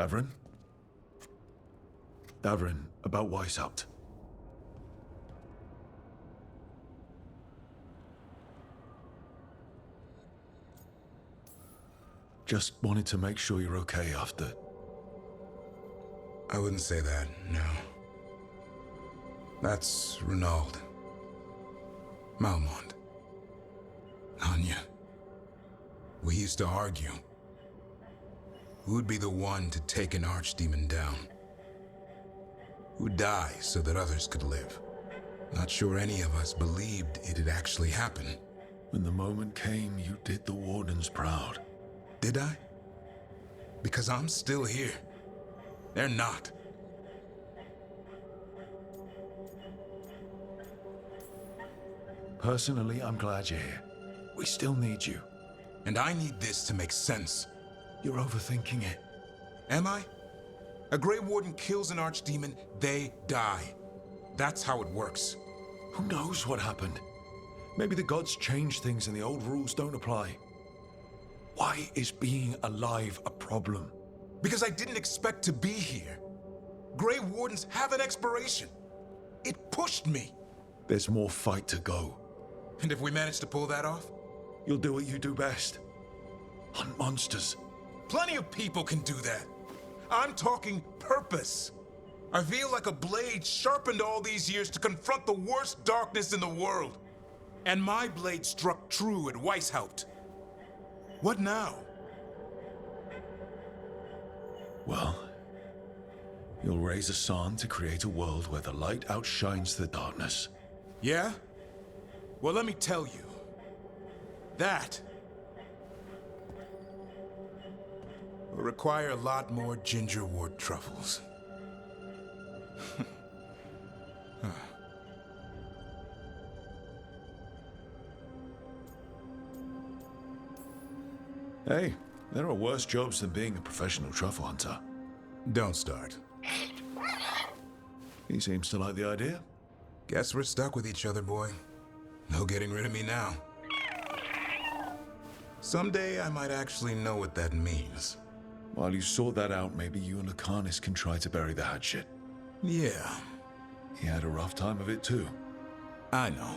Davrin? Davrin, about Weishaupt. Just wanted to make sure you're okay after... I wouldn't say that, no. That's Renaud. Malmont. Anya. We used to argue. Who'd be the one to take an archdemon down? Who'd die so that others could live? Not sure any of us believed it'd actually happen. When the moment came, you did the Wardens proud. Did I? Because I'm still here. They're not. Personally, I'm glad you're here. We still need you. And I need this to make sense. You're overthinking it. Am I? A Grey Warden kills an archdemon, they die. That's how it works. Who knows what happened? Maybe the gods changed things and the old rules don't apply. Why is being alive a problem? Because I didn't expect to be here. Grey Wardens have an expiration. It pushed me. There's more fight to go. And if we manage to pull that off? You'll do what you do best. Hunt monsters. Plenty of people can do that. I'm talking purpose. I feel like a blade sharpened all these years to confront the worst darkness in the world. And my blade struck true at Weishaupt. What now? Well, you'll raise a song to create a world where the light outshines the darkness. Yeah? Well, let me tell you. That will require a lot more gingerwort truffles. Hey, there are worse jobs than being a professional truffle hunter. Don't start. He seems to like the idea. Guess we're stuck with each other, boy. No getting rid of me now. Someday I might actually know what that means. While you sort that out, maybe you and Lucanus can try to bury the hatchet. Yeah, He had a rough time of it too. I know.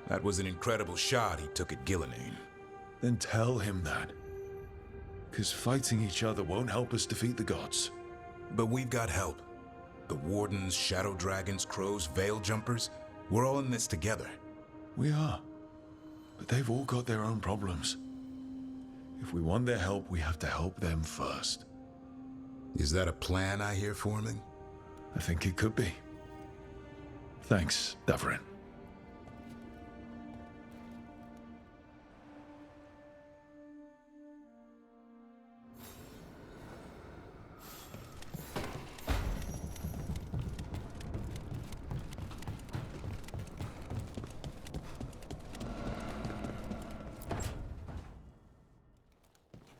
That was an incredible shot he took at Gillenane. Then tell him that. 'Cause fighting each other won't help us defeat the gods. But we've got help. The Wardens, Shadow Dragons, Crows, Veil Jumpers, we're all in this together. We are. But they've all got their own problems. If we want their help, we have to help them first. Is that a plan I hear forming? I think it could be. Thanks, Davrin.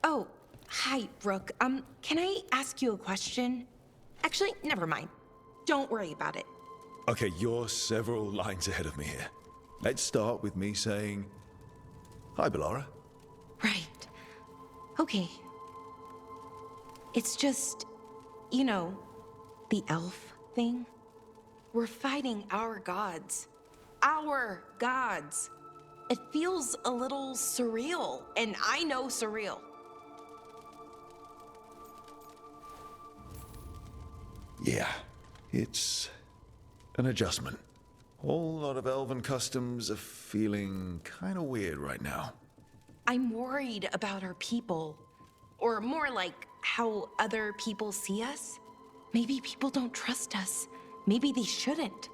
Oh, hi, Brooke. Can I ask you a question? Actually, never mind. Don't worry about it. Okay, you're several lines ahead of me here. Let's start with me saying, hi, Bellara. Right. Okay. It's just, you know, the elf thing. We're fighting our gods. Our gods. It feels a little surreal, and I know surreal. Yeah, it's an adjustment. Whole lot of elven customs are feeling kind of weird right now. I'm worried about our people. Or more like how other people see us. Maybe people don't trust us. Maybe they shouldn't.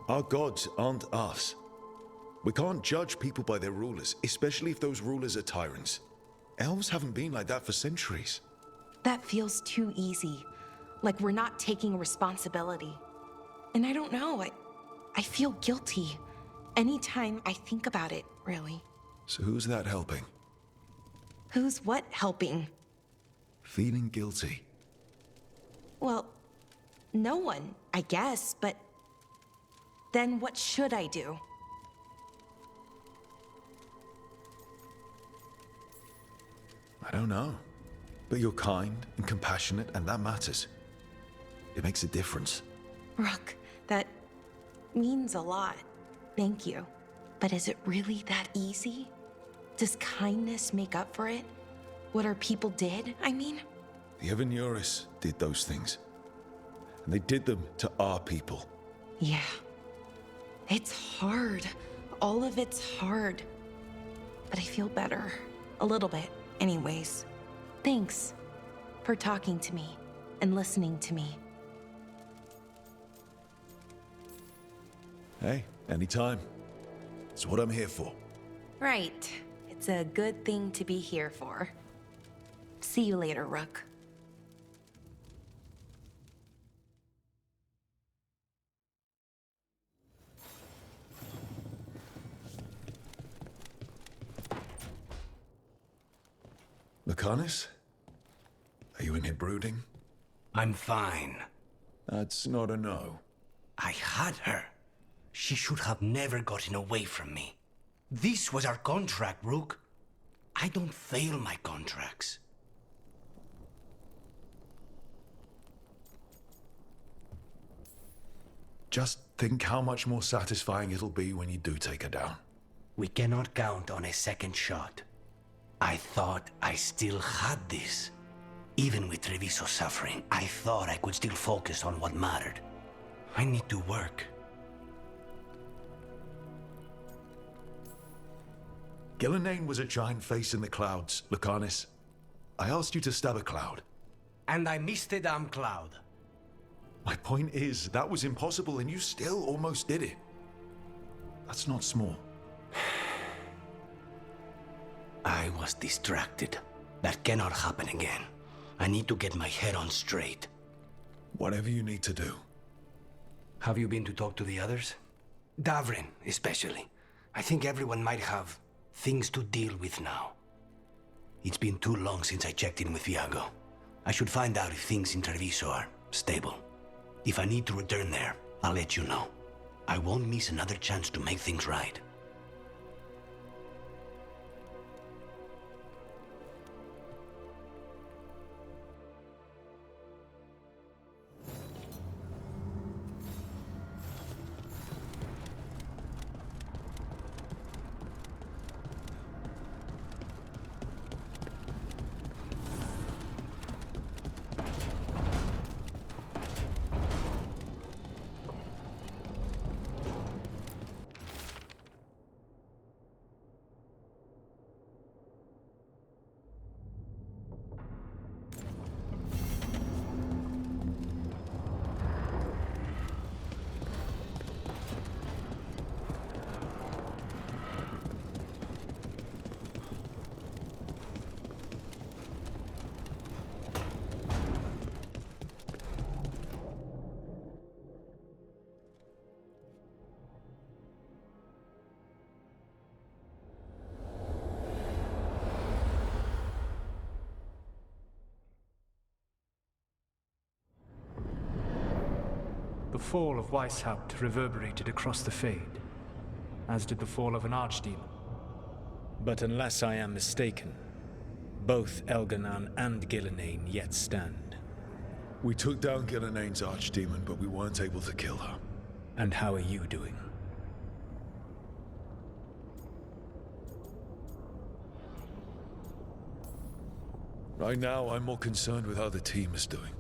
Our gods aren't us. We can't judge people by their rulers, especially if those rulers are tyrants. Elves haven't been like that for centuries. That feels too easy. Like we're not taking responsibility. And I don't know, I feel guilty. Anytime I think about it, really. So who's that helping? Who's what helping? Feeling guilty. Well, no one, I guess, but then what should I do? I don't know. But you're kind and compassionate, and that matters. It makes a difference. Rook, that means a lot. Thank you. But is it really that easy? Does kindness make up for it? What our people did, I mean? The Evanuris did those things. And they did them to our people. Yeah. It's hard. All of it's hard. But I feel better. A little bit, anyways. Thanks for talking to me and listening to me. Hey, anytime. It's what I'm here for. Right. It's a good thing to be here for. See you later, Rook. Lucanus? Are you in here brooding? I'm fine. That's not a no. I had her. She should have never gotten away from me. This was our contract, Rook. I don't fail my contracts. Just think how much more satisfying it'll be when you do take her down. We cannot count on a second shot. I thought I still had this. Even with Treviso suffering, I thought I could still focus on what mattered. I need to work. Gillenane was a giant face in the clouds, Lucanus. I asked you to stab a cloud. And I missed the damn cloud. My point is, that was impossible and you still almost did it. That's not small. I was distracted. That cannot happen again. I need to get my head on straight. Whatever you need to do. Have you been to talk to the others? Davrin, especially. I think everyone might have things to deal with now. It's been too long since I checked in with Viago. I should find out if things in Treviso are stable. If I need to return there, I'll let you know. I won't miss another chance to make things right. The fall of Weishaupt reverberated across the Fade, as did the fall of an archdemon. But unless I am mistaken, both Elganan and Gillenane yet stand. We took down Gillenane's archdemon, but we weren't able to kill her. And how are you doing? Right now, I'm more concerned with how the team is doing.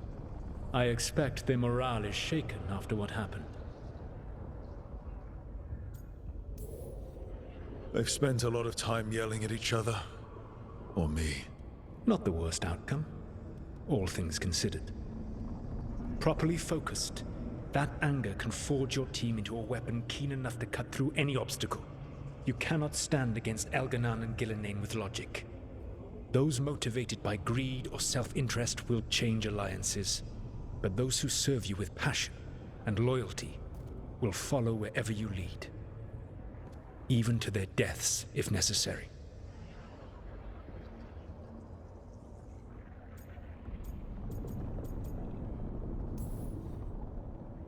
I expect their morale is shaken after what happened. They've spent a lot of time yelling at each other. Or me. Not the worst outcome, all things considered. Properly focused, that anger can forge your team into a weapon keen enough to cut through any obstacle. You cannot stand against Elganan and Gillenane with logic. Those motivated by greed or self-interest will change alliances. But those who serve you with passion and loyalty will follow wherever you lead. Even to their deaths, if necessary.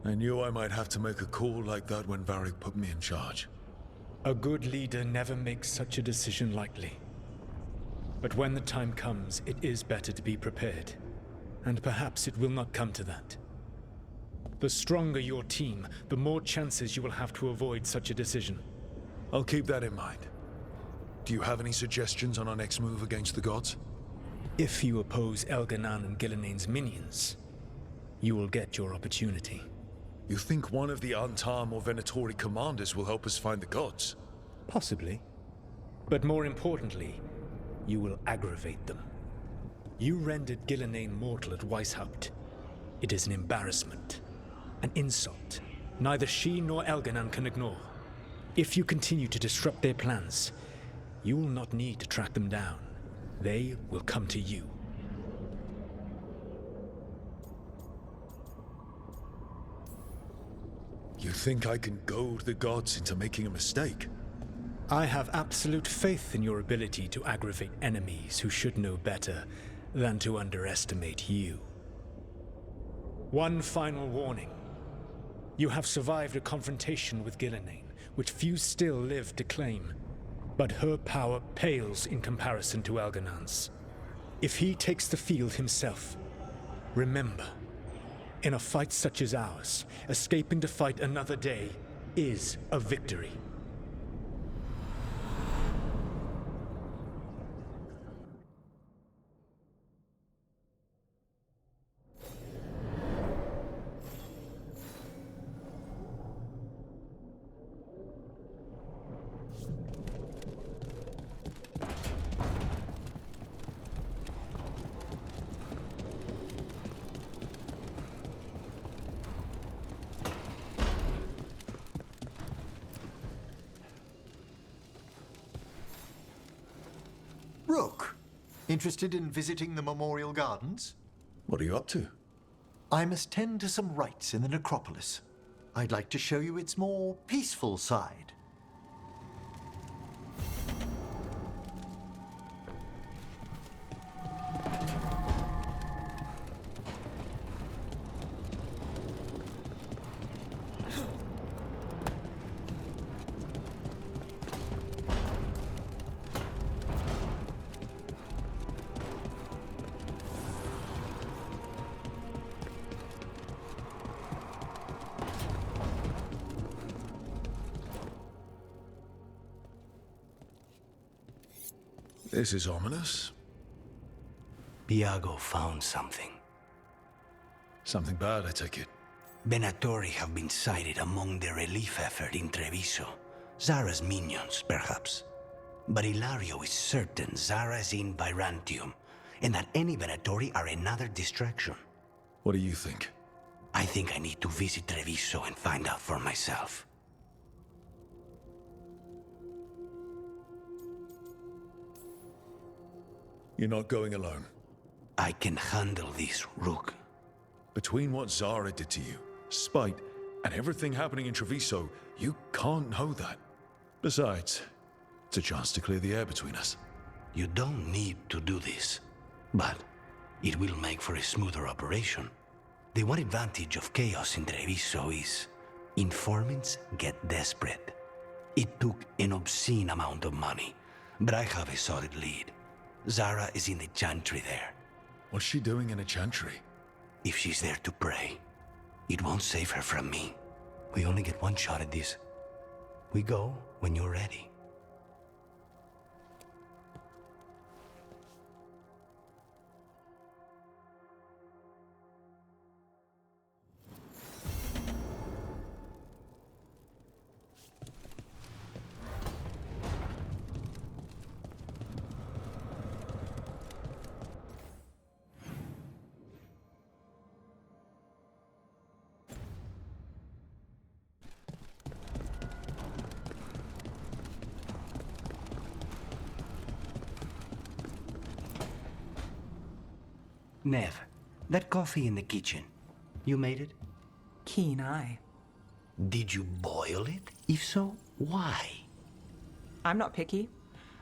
I knew I might have to make a call like that when Varric put me in charge. A good leader never makes such a decision lightly. But when the time comes, it is better to be prepared. And perhaps it will not come to that. The stronger your team, the more chances you will have to avoid such a decision. I'll keep that in mind. Do you have any suggestions on our next move against the gods? If you oppose Elganan and Gilnean's minions, you will get your opportunity. You think one of the Antam or Venatori commanders will help us find the gods? Possibly. But more importantly, you will aggravate them. You rendered Gilnean mortal at Weishaupt. It is an embarrassment. An insult. Neither she nor Elganan can ignore. If you continue to disrupt their plans, you will not need to track them down. They will come to you. You think I can goad the gods into making a mistake? I have absolute faith in your ability to aggravate enemies who should know better than to underestimate you. One final warning. You have survived a confrontation with Gilnean, which few still live to claim. But her power pales in comparison to Elganan's. If he takes the field himself, remember, in a fight such as ours, escaping to fight another day is a victory. Rook, interested in visiting the Memorial Gardens? What are you up to? I must tend to some rites in the necropolis. I'd like to show you its more peaceful side. This is ominous. Viago found something. Something bad, I take it. Venatori have been sighted among the relief effort in Treviso. Zara's minions, perhaps. But Ilario is certain Zara is in Byzantium, and that any Venatori are another distraction. What do you think? I think I need to visit Treviso and find out for myself. You're not going alone. I can handle this, Rook. Between what Zara did to you, spite, and everything happening in Treviso, you can't know that. Besides, it's a chance to clear the air between us. You don't need to do this, but it will make for a smoother operation. The one advantage of chaos in Treviso is informants get desperate. It took an obscene amount of money, but I have a solid lead. Zara is in the chantry there. What's she doing in a chantry? If she's there to pray, it won't save her from me. We only get one shot at this. We go when you're ready. Nev, that coffee in the kitchen, you made it? Keen eye. Did you boil it? If so, why? I'm not picky.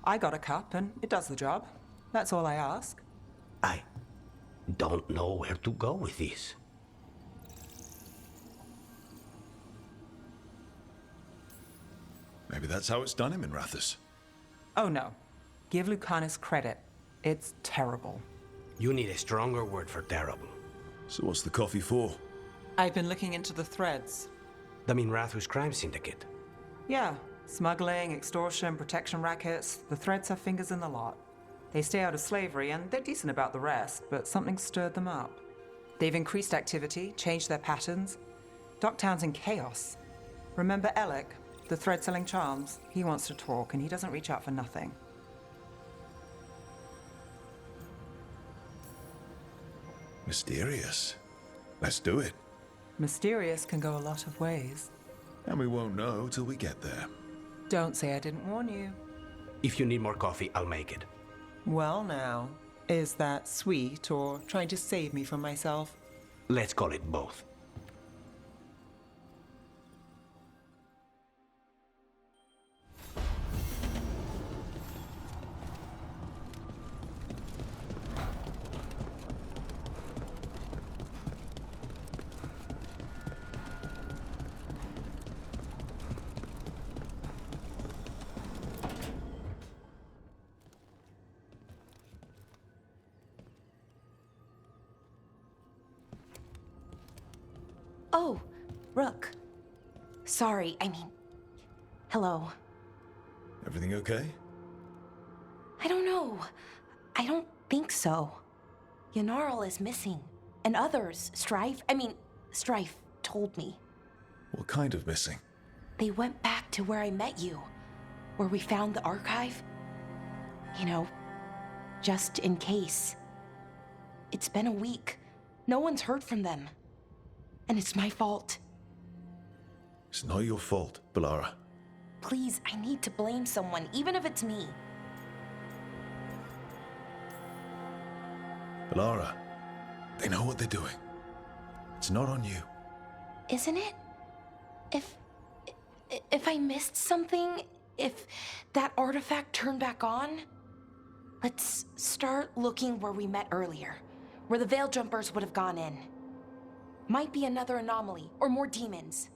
I got a cup and it does the job. That's all I ask. I don't know where to go with this. Maybe that's how it's done him in Rathus. Oh no. Give Lucanus credit. It's terrible. You need a stronger word for terrible. So what's the coffee for? I've been looking into the threads. The Minrathus crime syndicate. Yeah, smuggling, extortion, protection rackets. The threads have fingers in the lot. They stay out of slavery, and they're decent about the rest, but something stirred them up. They've increased activity, changed their patterns. Docktown's in chaos. Remember Alec, the thread-selling charms? He wants to talk, and he doesn't reach out for nothing. Mysterious. Let's do it. Mysterious can go a lot of ways. And we won't know till we get there. Don't say I didn't warn you. If you need more coffee, I'll make it. Well now, is that sweet or trying to save me from myself? Let's call it both. Oh, Rook. Sorry, hello. Everything okay? I don't know. I don't think so. Yanarl is missing. And others, Strife told me. What kind of missing? They went back to where I met you. Where we found the archive. You know, just in case. It's been a week. No one's heard from them. And it's my fault. It's not your fault, Balara. Please, I need to blame someone, even if it's me. Balara, they know what they're doing. It's not on you. Isn't it? If I missed something, if that artifact turned back on, let's start looking where we met earlier, where the Veil Jumpers would have gone in. Might be another anomaly, or more demons.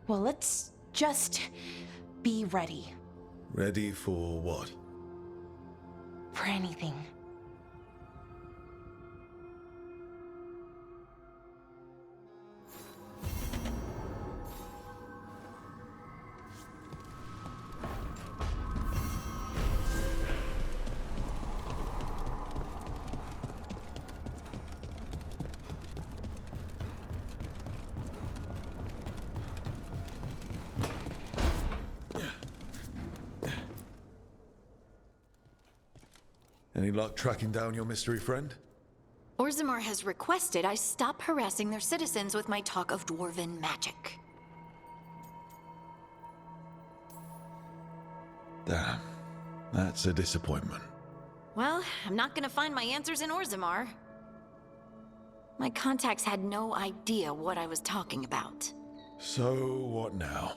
Well, let's just be ready. Ready for what? For anything. Any luck tracking down your mystery friend? Orzammar has requested I stop harassing their citizens with my talk of dwarven magic. Damn. That's a disappointment. Well, I'm not gonna find my answers in Orzammar. My contacts had no idea what I was talking about. So, what now?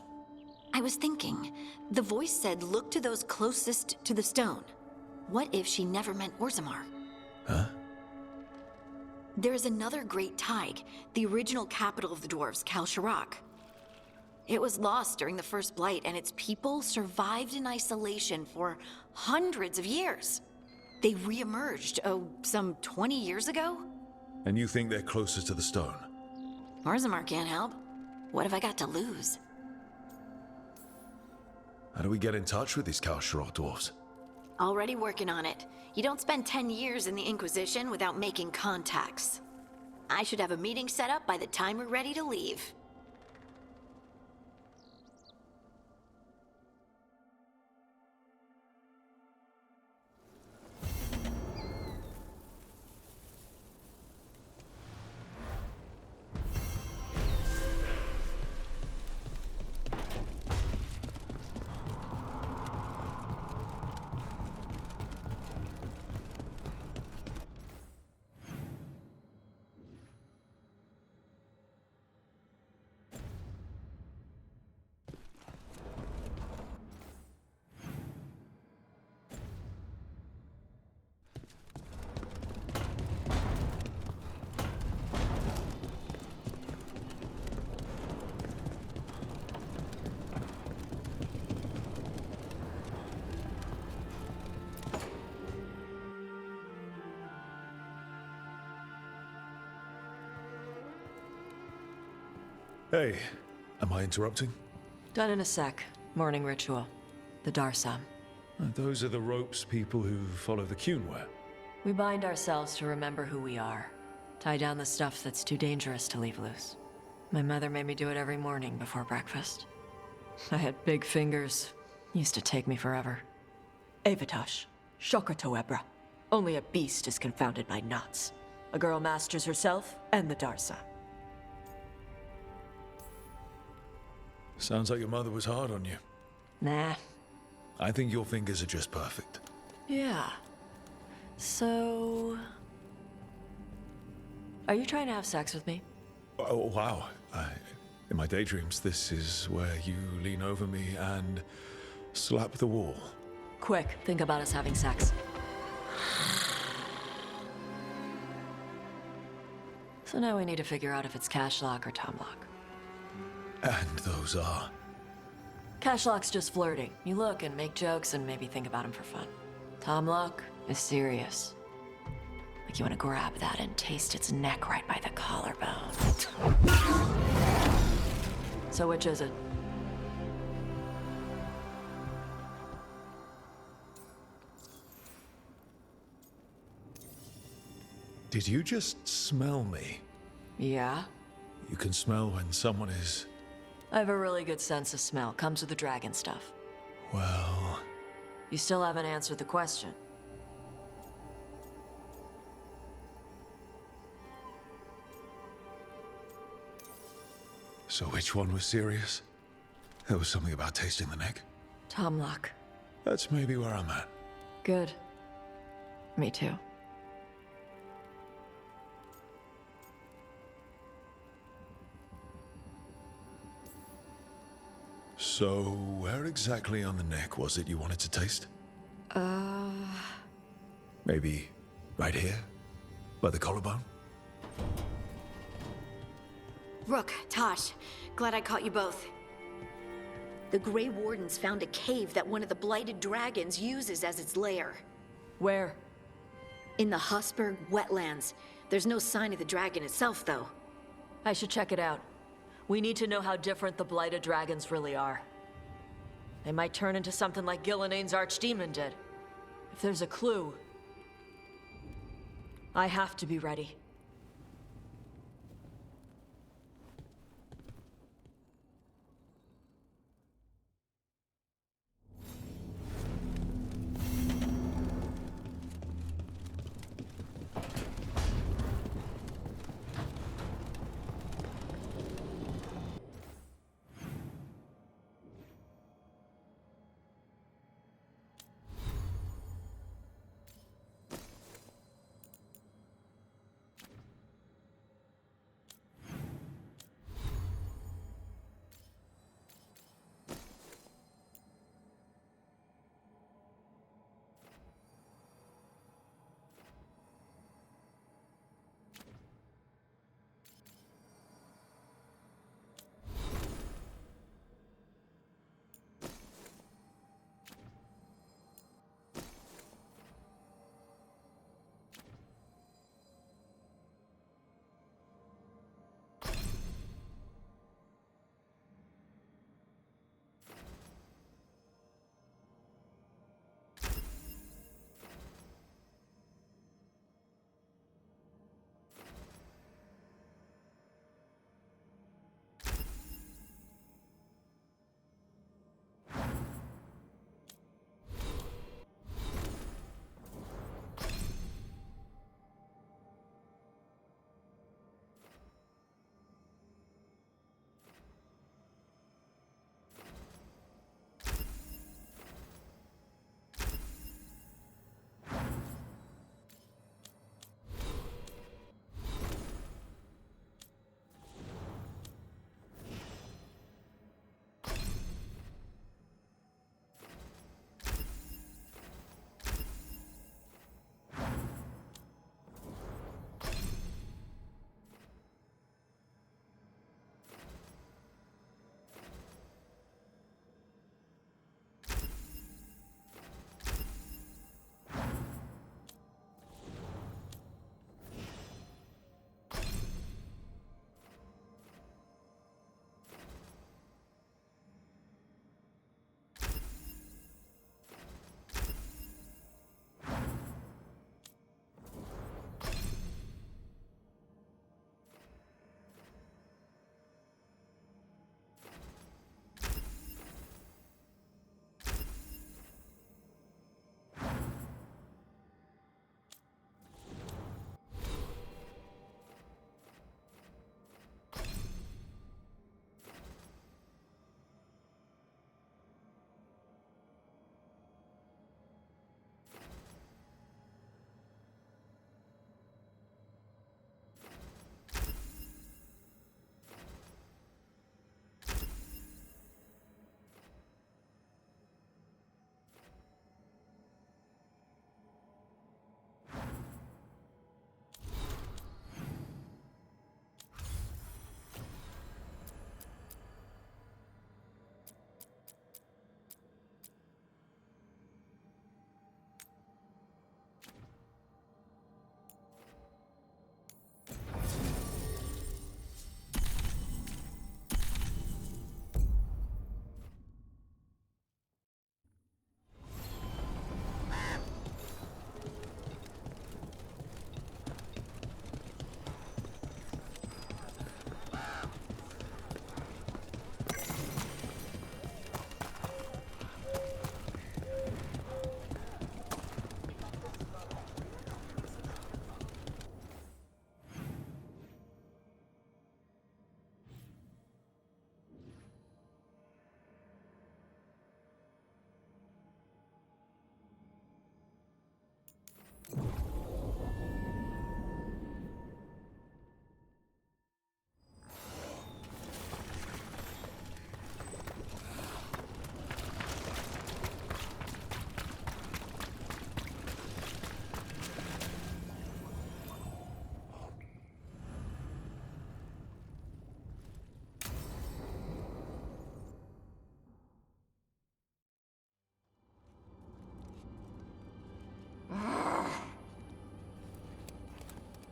I was thinking, the voice said look to those closest to the stone. What if she never meant Orzammar? Huh? There is another great Tig, the original capital of the dwarves, Kalsharak. It was lost during the First Blight, and its people survived in isolation for hundreds of years. They re-emerged, some 20 years ago? And you think they're closest to the stone? Orzammar can't help. What have I got to lose? How do we get in touch with these Kalsharak dwarves? Already working on it. You don't spend 10 years in the Inquisition without making contacts. I should have a meeting set up by the time we're ready to leave. Hey, am I interrupting? Done in a sec. Morning ritual. The Darsam. Those are the ropes people who follow the Qun wear. We bind ourselves to remember who we are. Tie down the stuff that's too dangerous to leave loose. My mother made me do it every morning before breakfast. I had big fingers. Used to take me forever. Avatosh, Shokratoebra. Only a beast is confounded by knots. A girl masters herself and the Darsa. Sounds like your mother was hard on you. Nah. I think your fingers are just perfect. Yeah. So... Are you trying to have sex with me? Oh, wow. In my daydreams, this is where you lean over me and slap the wall. Quick, think about us having sex. So now we need to figure out if it's Cashlock or Tomlock. And those are... Cashlock's just flirting. You look and make jokes and maybe think about him for fun. Tomlock is serious. Like you want to grab that and taste its neck right by the collarbone. So which is it? Did you just smell me? Yeah? You can smell when someone is... I have a really good sense of smell. Comes with the dragon stuff. Well... You still haven't answered the question. So which one was serious? There was something about tasting the neck. Tomlock. That's maybe where I'm at. Good. Me too. So, where exactly on the neck was it you wanted to taste? Maybe right here? By the collarbone? Rook, Tosh, glad I caught you both. The Grey Wardens found a cave that one of the Blighted Dragons uses as its lair. Where? In the Husberg wetlands. There's no sign of the dragon itself, though. I should check it out. We need to know how different the Blighted Dragons really are. They might turn into something like Gillenane's Archdemon did. If there's a clue, I have to be ready.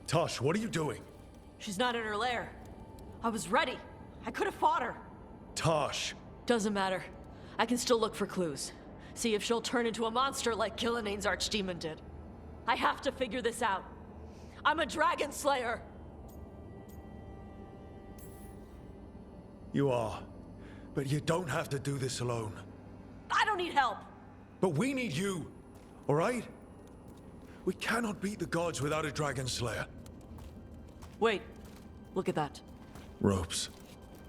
Tosh, what are you doing? She's not in her lair. I was ready. I could have fought her. Tosh! Doesn't matter. I can still look for clues. See if she'll turn into a monster like Killiane's archdemon did. I have to figure this out. I'm a dragon slayer. You are. But you don't have to do this alone. I don't need help. But we need you, all right? We cannot beat the gods without a dragon slayer. Wait, look at that. Ropes.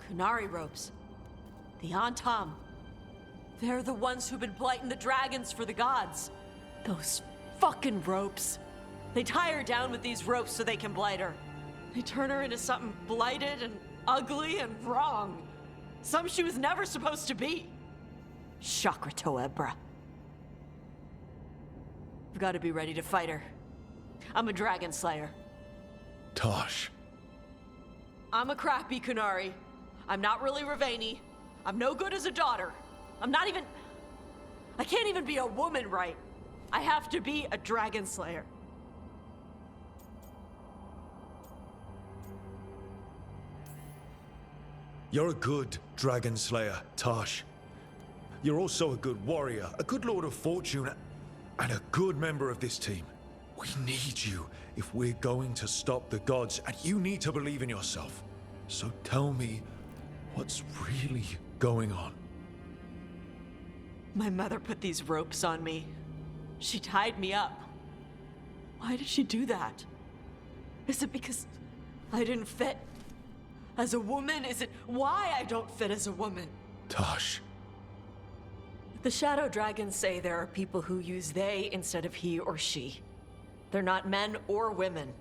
Kunari ropes. The Antam. They're the ones who've been blighting the dragons for the gods. Those fucking ropes. They tie her down with these ropes so they can blight her. They turn her into something blighted and ugly and wrong. Something she was never supposed to be. Chakra Toebra. I've got to be ready to fight her. I'm a dragon slayer. Tosh. I'm a crappy Kunari. I'm not really Ravani. I'm no good as a daughter. I can't even be a woman right. I have to be a dragon slayer. You're a good dragon slayer, Tosh. You're also a good warrior, a good lord of fortune, and a good member of this team. We need you if we're going to stop the gods, and you need to believe in yourself. So tell me, what's really going on? My mother put these ropes on me. She tied me up. Why did she do that? Is it because I didn't fit as a woman? Is it why I don't fit as a woman? Tosh. The Shadow Dragons say there are people who use they instead of he or she. They're not men or women.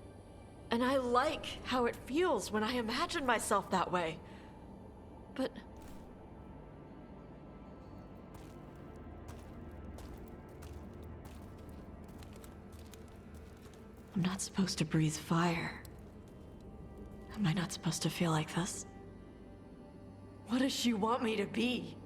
And I like how it feels when I imagine myself that way. But I'm not supposed to breathe fire. Am I not supposed to feel like this? What does she want me to be?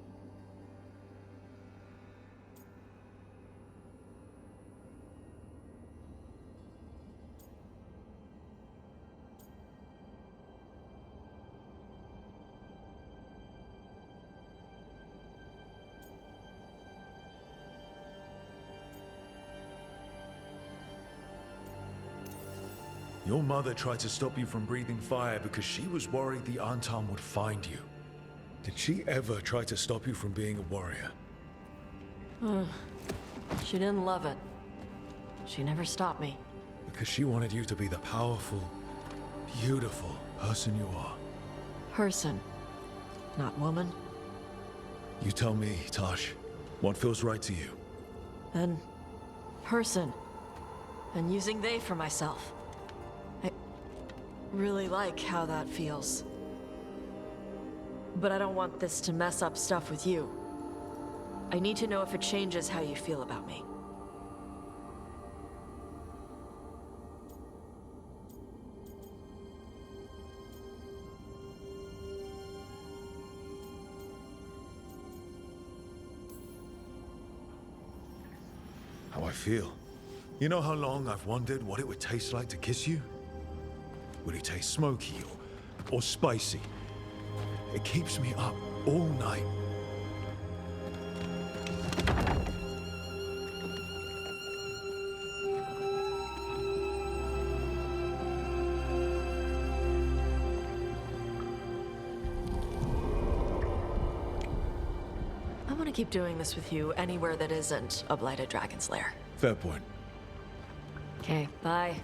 Your mother tried to stop you from breathing fire because she was worried the Antam would find you. Did she ever try to stop you from being a warrior? She didn't love it. She never stopped me. Because she wanted you to be the powerful, beautiful person you are. Person, not woman. You tell me, Tosh, what feels right to you? And person. And using they for myself. I really like how that feels. But I don't want this to mess up stuff with you. I need to know if it changes how you feel about me. How I feel. You know how long I've wondered what it would taste like to kiss you? Would it taste smoky or spicy? It keeps me up all night. I want to keep doing this with you anywhere that isn't a blighted dragon's lair. Fair point. Okay, bye.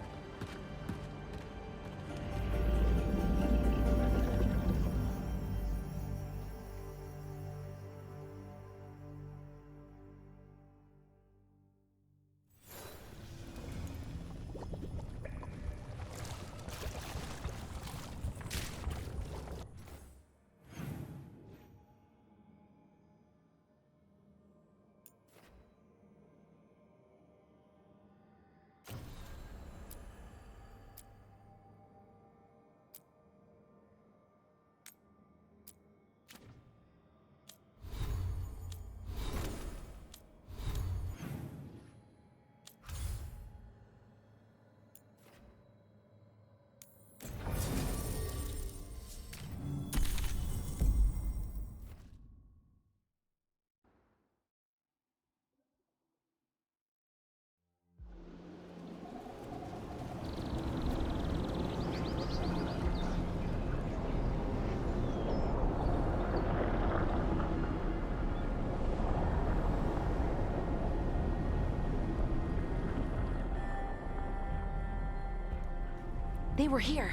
They were here,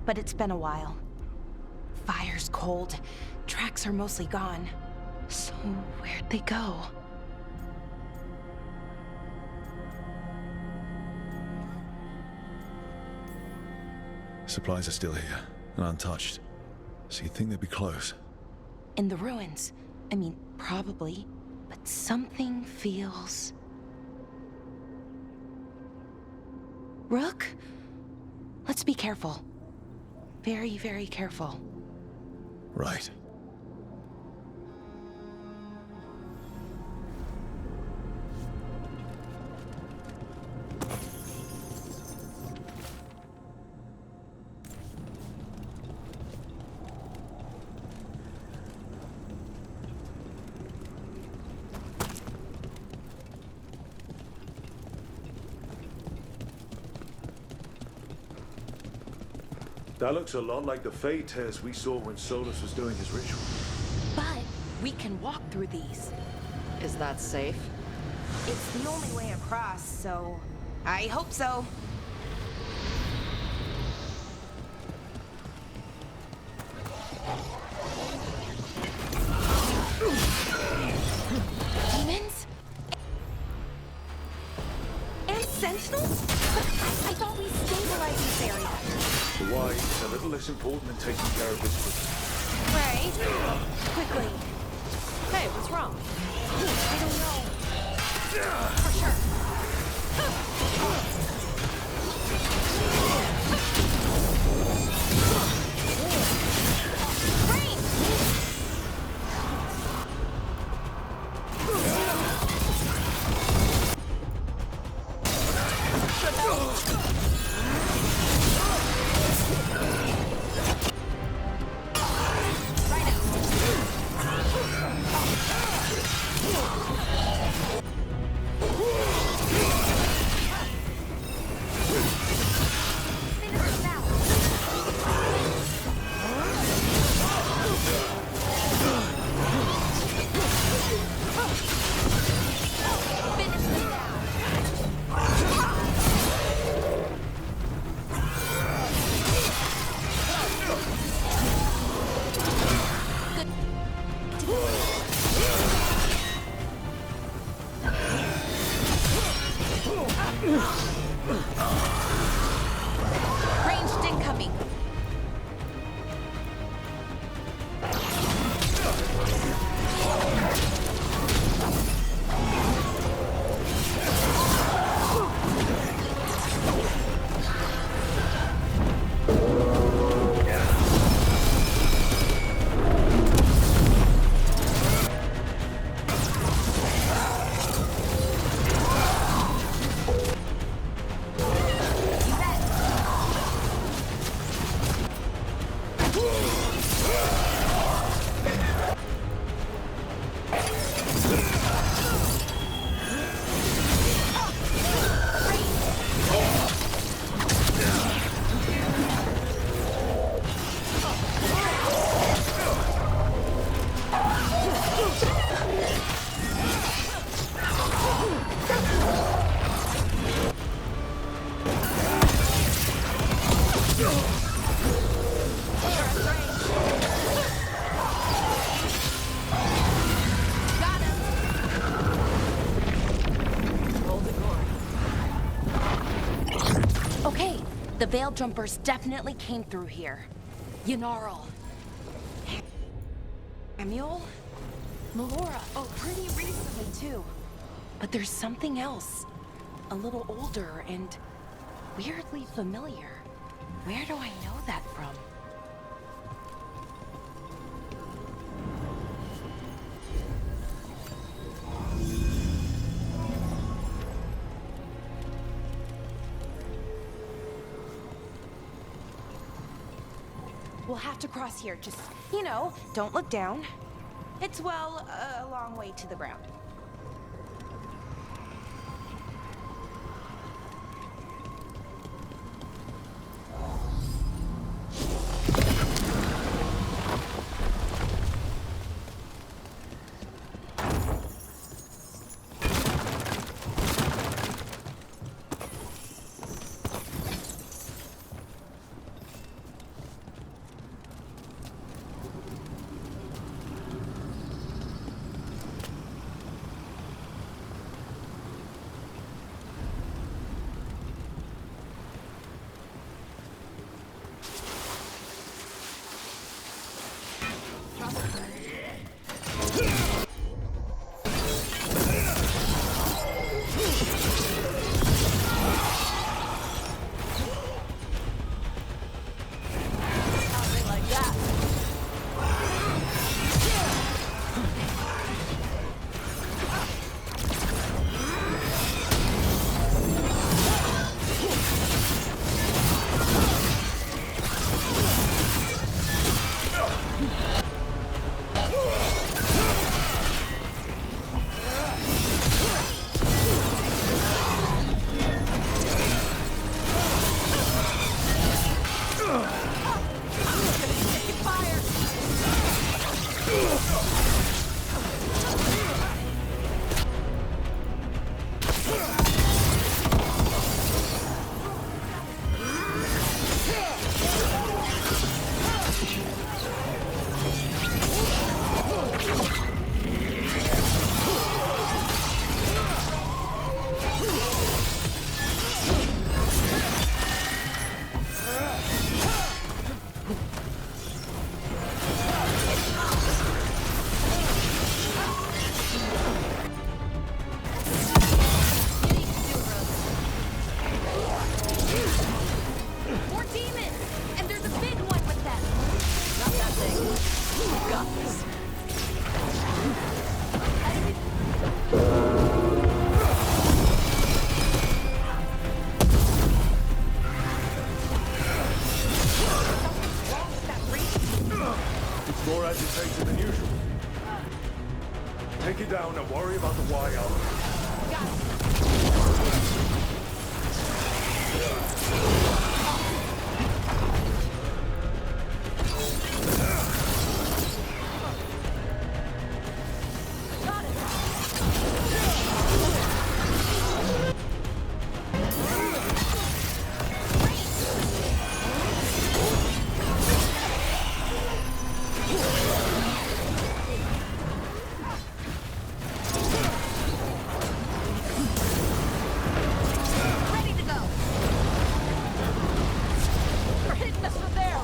but it's been a while. Fire's cold. Tracks are mostly gone. So where'd they go? Supplies are still here, and untouched. So you'd think they'd be close. In the ruins. I mean, probably. But something feels... Rook? Let's be careful. Very, very careful. Right. That looks a lot like the Fey tears we saw when Solus was doing his ritual. But we can walk through these. Is that safe? It's the only way across, so... I hope so. Demons? And sentinels? But I thought we stabilized this area. The why is a little less important than taking care of this quickly. Right. Quickly. Hey, what's wrong? I don't know. For sure. Ranged incoming. Okay, the Veil Jumpers definitely came through here. Ynarl. Samuel? Melora. Oh, pretty recently, too. But there's something else. A little older and weirdly familiar. Where do I know that from? We'll have to cross here. Just, you know, don't look down. It's, well, a long way to the ground. while. Ready to go. We're hitting us from there.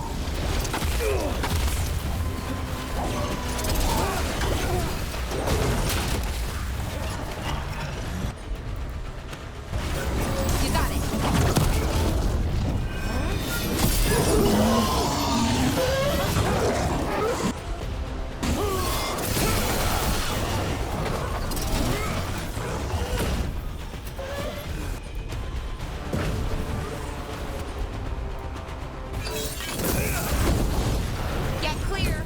You got it. Get clear.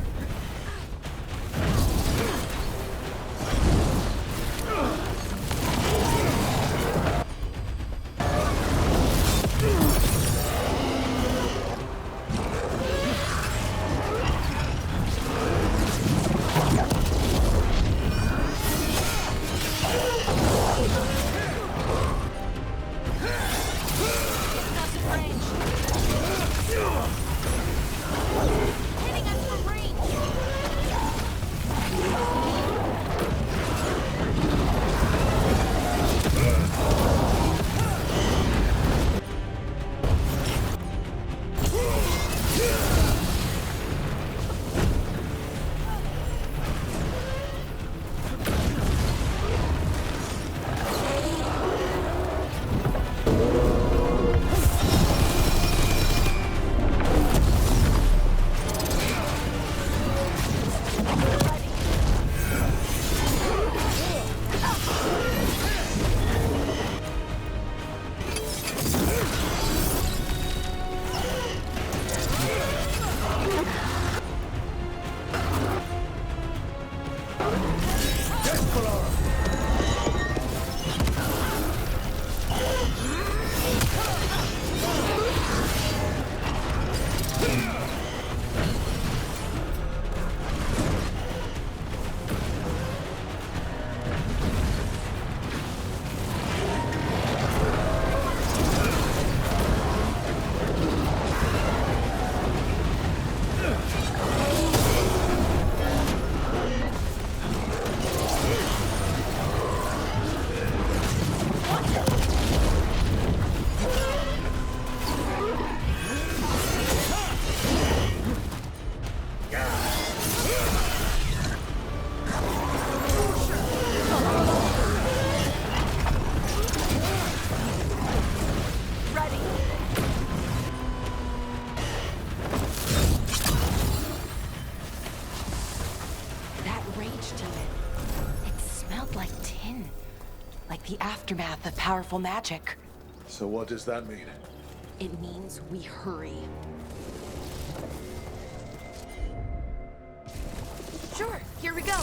Getting us in range. Hitting us from range. That rage to it smelled like tin. Like the aftermath of powerful magic. So what does that mean? It means we hurry. Sure, here we go.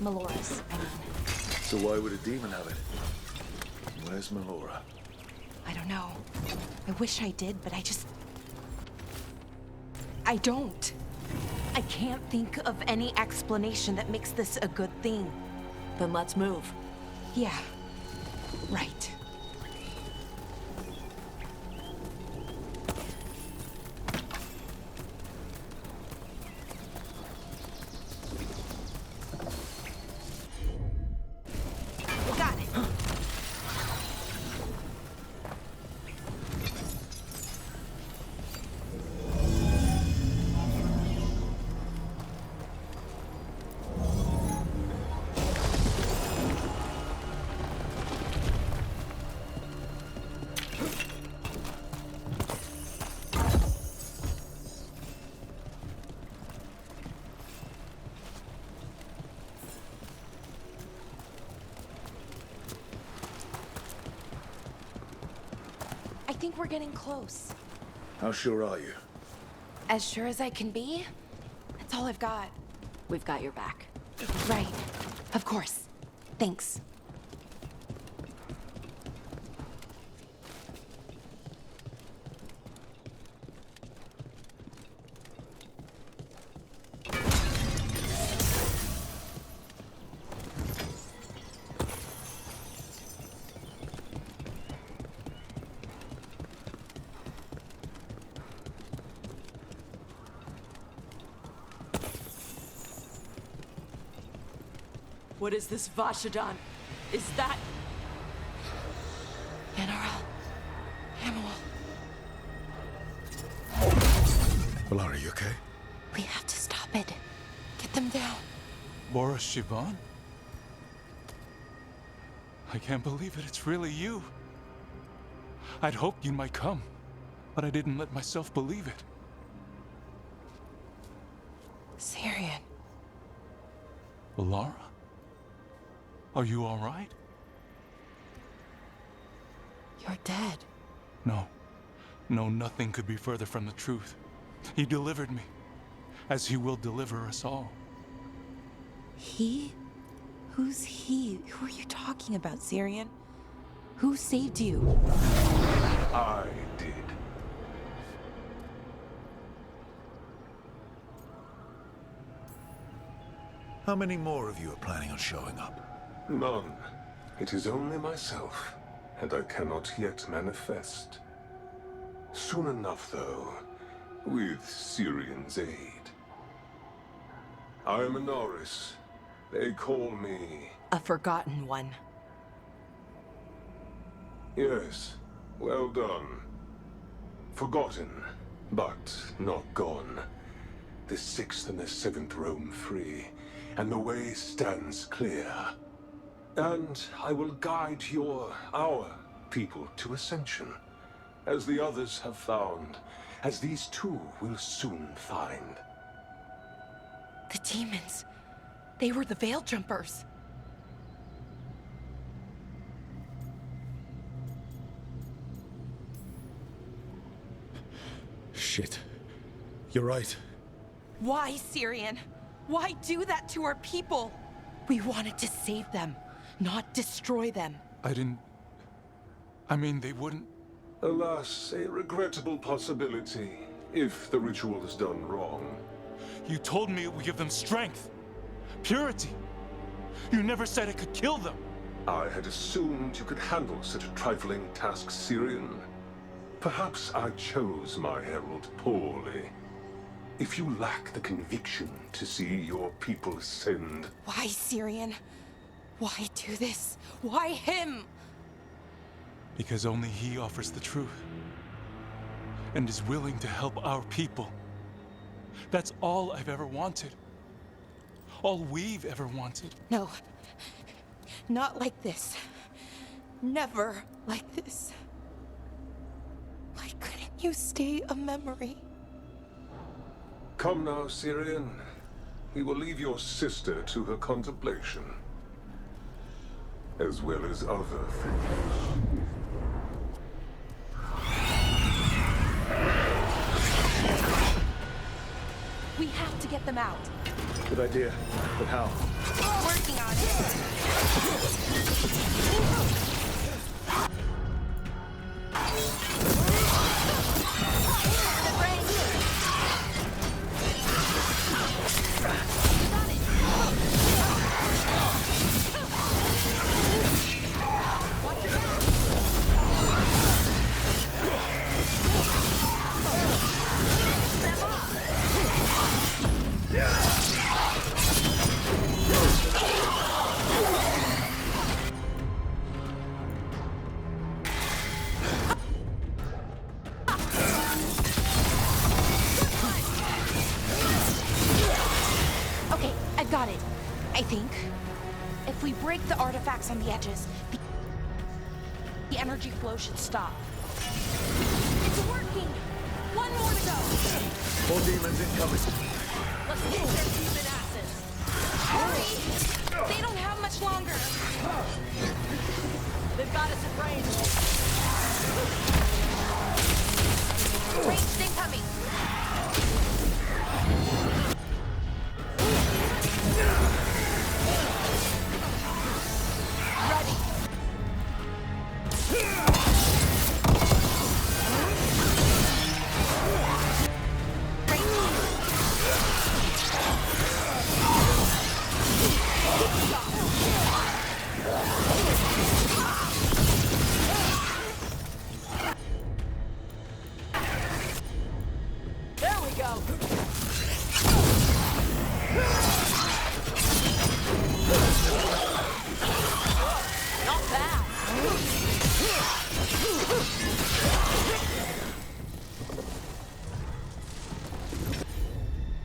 Melora's, I mean. So why would a demon have it? Where's Melora? I don't know. I wish I did, but I don't. I can't think of any explanation that makes this a good thing. Then let's move. Yeah, right. Got it. I think we're getting close. How sure are you? As sure as I can be. That's all I've got. We've got your back. Right. Of course. Thanks. What is this, Vashadan? Is that... General. Hamill. Valara, you okay? We have to stop it. Get them down. Boris Shivan? I can't believe it. It's really you. I'd hoped you might come, but I didn't let myself believe it. Syrian. Valara? Are you all right? You're dead. No. No, nothing could be further from the truth. He delivered me, as he will deliver us all. He? Who's he? Who are you talking about, Syrian? Who saved you? I did. How many more of you are planning on showing up? None. It is only myself, and I cannot yet manifest. Soon enough, though, with Syrian's aid. I am a Norris. They call me... A forgotten one. Yes, well done. Forgotten, but not gone. The 6th and the 7th roam free, and the way stands clear. And I will guide our people to ascension, as the others have found, as these two will soon find. The demons. They were the Veil Jumpers. Shit. You're right. Why, Syrian? Why do that to our people? We wanted to save them, not destroy them. I mean, they wouldn't... Alas, a regrettable possibility, if the ritual is done wrong. You told me it would give them strength, purity. You never said it could kill them. I had assumed you could handle such a trifling task, Syrian. Perhaps I chose my herald poorly. If you lack the conviction to see your people ascend... Why, Syrian? Why do this? Why him? Because only he offers the truth. And is willing to help our people. That's all I've ever wanted. All we've ever wanted. No. Not like this. Never like this. Why couldn't you stay a memory? Come now, Syrian. We will leave your sister to her contemplation. As well as other things. We have to get them out. Good idea. But how? Working If we break the artifacts on the edges, the energy flow should stop. It's working! One more to go! More demons incoming. Let's kick their demon asses. Hurry! They don't have much longer. They've got us at range. Ranged incoming. Ready. There we go. Not bad.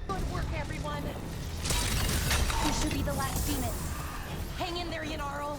Good work, everyone. This should be the last demon. Hang in there, Yanarl.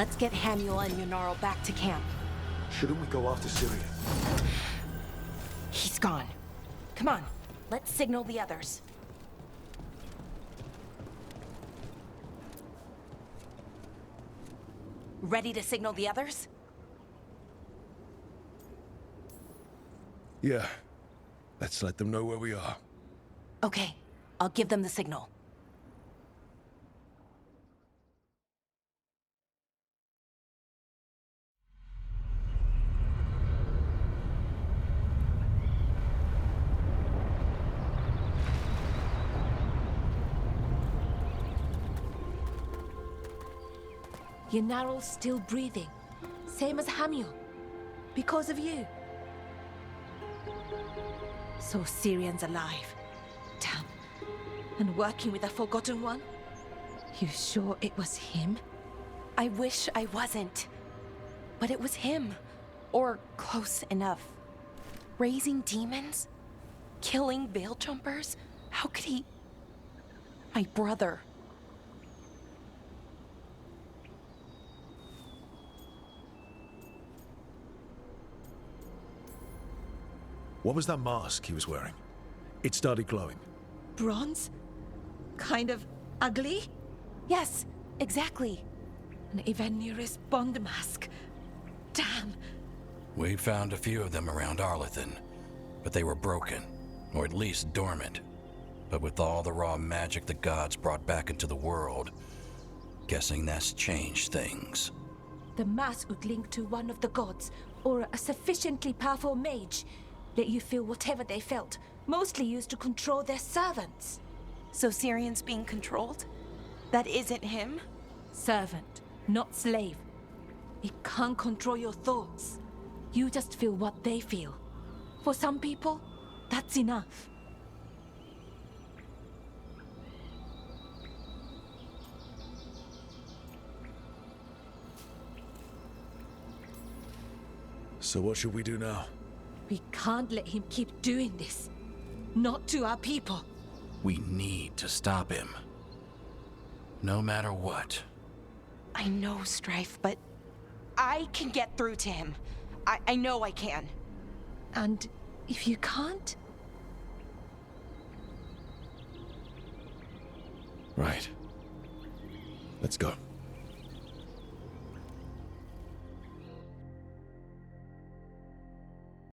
Let's get Hamuel and Yonaro back to camp. Shouldn't we go after Syrian? He's gone. Come on, let's signal the others. Ready to signal the others? Yeah. Let's let them know where we are. Okay, I'll give them the signal. Yonaro's still breathing. Same as Hamuel. Because of you. So Syrian's alive. Damn. And working with a Forgotten One? You sure it was him? I wish I wasn't. But it was him. Or close enough. Raising demons? Killing veil jumpers? How could he... My brother. What was that mask he was wearing? It started glowing. Bronze? Kind of ugly? Yes, exactly. An Evanirus Bond mask. Damn. We found a few of them around Arlethan, but they were broken, or at least dormant. But with all the raw magic the gods brought back into the world, guessing that's changed things. The mask would link to one of the gods, or a sufficiently powerful mage. Let you feel whatever they felt, mostly used to control their servants. So Syrian's being controlled? That isn't him? Servant, not slave. It can't control your thoughts. You just feel what they feel. For some people, that's enough. So what should we do now? We can't let him keep doing this. Not to our people. We need to stop him. No matter what. I know, Strife, but I can get through to him. I know I can. And if you can't? Right. Let's go.